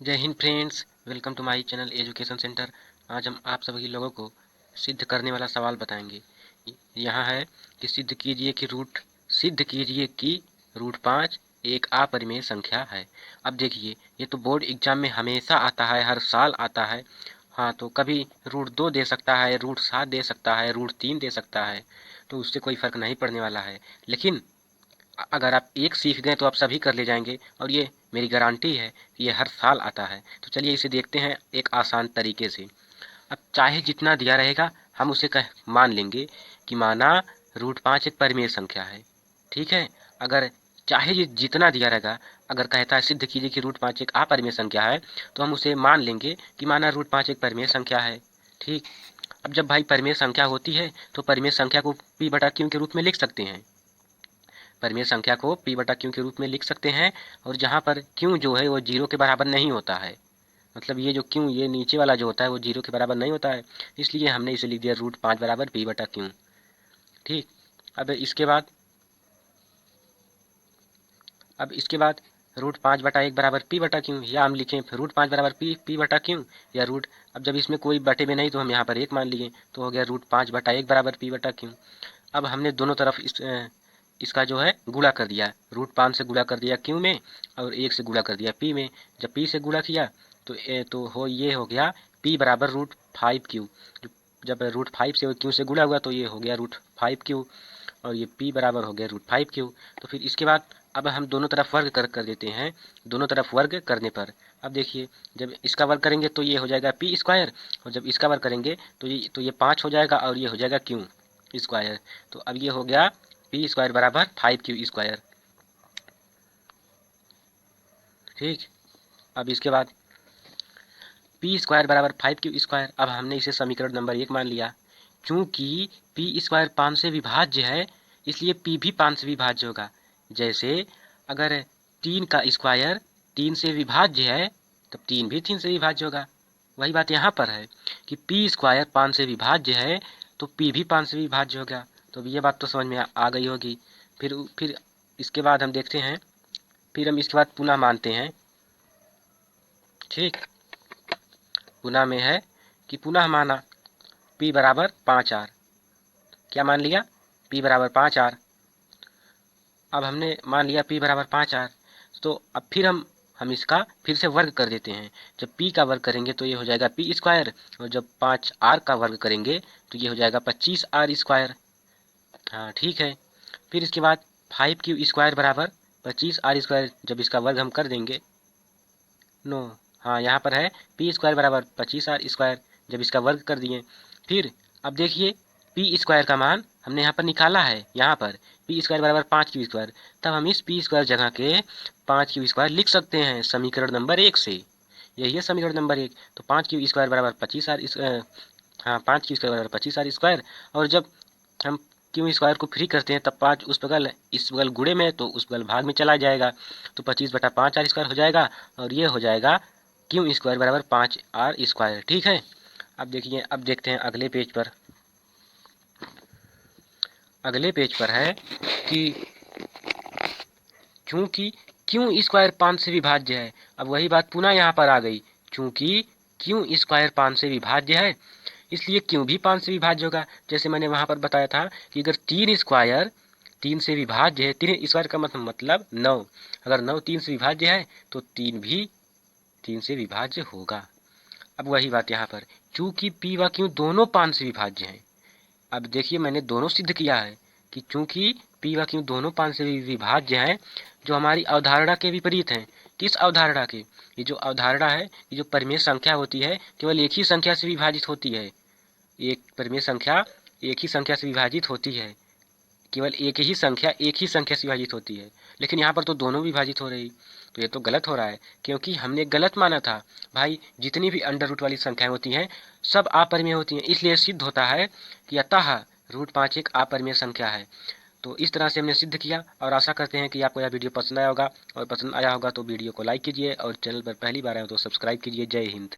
जय हिंद friends, welcome to my channel education centre. आज हम आप सभी लोगों को सिद्ध करने वाला सवाल बताएंगे। यहाँ है कि सिद्ध कीजिए कि रूट 5 एक अपरिमेय संख्या है। अब देखिए, ये तो बोर्ड एग्जाम में हमेशा आता है, हर साल आता है। हाँ, तो कभी रूट 2 दे सकता है, रूट 7 दे सकता है, रूट 3 दे सकता है, तो उससे कोई फर्क नहीं पड़ने वाला है। लेकिन अगर आप एक सीख गए तो आप सभी कर ले जाएंगे, और ये मेरी गारंटी है कि ये हर साल आता है। तो चलिए इसे देखते हैं एक आसान तरीके से। अब चाहे जितना दिया रहेगा, हम उसे मान लेंगे कि माना रूट 5 एक परिमेय संख्या है। ठीक है। अगर चाहे जितना दिया रहेगा, अगर कहता है सिद्ध कीजिए कि रूट 5 एक अपरिमेय संख्या है, तो हम उसे मान लेंगे कि माना रूट 5 एक परिमेय संख्या है। ठीक। अब जब भाई परिमेय संख्या होती है तो परिमेय संख्या को पी बटा क्यू के रूप में लिख सकते हैं। परिमेय संख्या को p बटा क्यू के रूप में लिख सकते हैं। और जहाँ पर क्यू जो है वो 0 के बराबर नहीं होता है, मतलब ये जो क्यू, ये नीचे वाला जो होता है वो 0 के बराबर नहीं होता है, इसलिए हमने इसे लिख दिया रूट 5 बराबर p बटा क्यू। ठीक। अब इसके बाद रूट 5/1 बराबर p बटा क्यू, या हम लिखें रूट 5 बराबर p बटा क्यू, या रूट, अब जब इसमें कोई बटे में नहीं तो हम यहाँ पर 1 मान लिए, तो हो गया रूट 5/1 बराबर p बटा क्यू। अब हमने दोनों तरफ इसका जो है गुणा कर दिया, रूट 5 से गुणा कर दिया क्यू में, और 1 से गुणा कर दिया p में। जब p से गुणा किया तो ये हो गया p बराबर रूट 5 क्यू। जब रूट 5 से क्यू से गुणा हुआ तो ये हो गया रूट 5 क्यू, और ये p बराबर हो गया रूट 5 क्यू। तो फिर इसके बाद अब हम दोनों तरफ वर्ग कर देते हैं। दोनों तरफ वर्ग करने पर अब देखिए, जब इसका वर्ग करेंगे तो ये हो जाएगा p², और जब इसका वर्ग करेंगे तो ये 5 हो जाएगा, और ये हो जाएगा क्यू²। तो अब ये हो गया p² बराबर 5q²। ठीक। अब इसके बाद p² बराबर 5q²। अब हमने इसे समीकरण नंबर 1 मान लिया। चूंकि p² 5 से विभाज्य है, इसलिए p भी 5 से विभाज्य होगा। जैसे अगर 3 का स्क्वायर 3 से विभाज्य है, तब 3 भी 3 से विभाज्य होगा। वही बात यहाँ पर है कि p² 5 से विभाज्य है, तो p भी 5 से विभाज्य होगा। तो ये बात तो समझ में आ गई होगी। फिर इसके बाद हम देखते हैं, फिर हम इसके बाद पुनः मानते हैं। ठीक। पुनः में है कि पुनः माना p बराबर 5r। क्या मान लिया? p बराबर 5r। अब हमने मान लिया p बराबर 5r, तो अब फिर हम इसका फिर से वर्ग कर देते हैं। जब p का वर्ग करेंगे तो ये हो जाएगा p², और जब 5r का वर्ग करेंगे तो ये हो जाएगा 25r²। हाँ, ठीक है। फिर इसके बाद 5q² बराबर 25r²। जब इसका वर्ग हम कर देंगे, नो, हाँ यहाँ पर है p² बराबर 25r²। जब इसका वर्ग कर दिए, फिर अब देखिए p² का मान हमने यहाँ पर निकाला है। यहाँ पर p² बराबर 5q², तब हम इस p² जगह के 5q² लिख सकते हैं समीकरण नंबर 1 से। यही है समीकरण नंबर 1। तो 5q² बराबर 25r, हाँ 5q² बराबर 25r²। और जब हम क्यू² को फ्री करते हैं तब 5 उस बगल इस बगल गुणे में, तो उस बगल भाग में चला जाएगा, तो 25/5r² हो जाएगा, और ये हो जाएगा क्यू² बराबर 5r²। ठीक है। अब देखिए, अब देखते हैं अगले पेज पर। अगले पेज पर है कि चूंकि क्यू² 5 से विभाज्य है। अब वही बात पुनः यहाँ पर आ गई, चूंकि क्यू² 5 से विभाज्य है, इसलिए क्यू भी 5 से विभाज्य होगा। जैसे मैंने वहाँ पर बताया था कि अगर 3² 3 से विभाज्य है, 3² का मतलब 9, अगर 9 3 से विभाज्य है तो 3 भी 3 से विभाज्य होगा। अब वही बात यहाँ पर, चूंकि p व q दोनों 5 से विभाज्य हैं। अब देखिए, मैंने दोनों सिद्ध किया है कि चूंकि p व q दोनों 5 से विभाज्य हैं, जो हमारी अवधारणा के विपरीत हैं। किस अवधारणा के? ये जो अवधारणा है, ये जो परिमेय संख्या होती है केवल एक ही संख्या से विभाजित होती है। एक परिमेय संख्या एक ही संख्या से विभाजित होती है, केवल एक ही संख्या से विभाजित होती है। लेकिन यहाँ पर तो दोनों विभाजित हो रही, तो ये तो गलत हो रहा है, क्योंकि हमने गलत माना था। भाई, जितनी भी अंडर रूट वाली संख्याएं होती हैं सब अपरिमेय होती हैं, इसलिए सिद्ध होता है कि अतः रूट 5 एक अपरिमेय संख्या है। तो इस तरह से हमने सिद्ध किया, और आशा करते हैं कि आपको यह वीडियो पसंद आया होगा, और पसंद आया होगा तो वीडियो को लाइक कीजिए, और चैनल पर पहली बार आए हो तो सब्सक्राइब कीजिए। जय हिंद।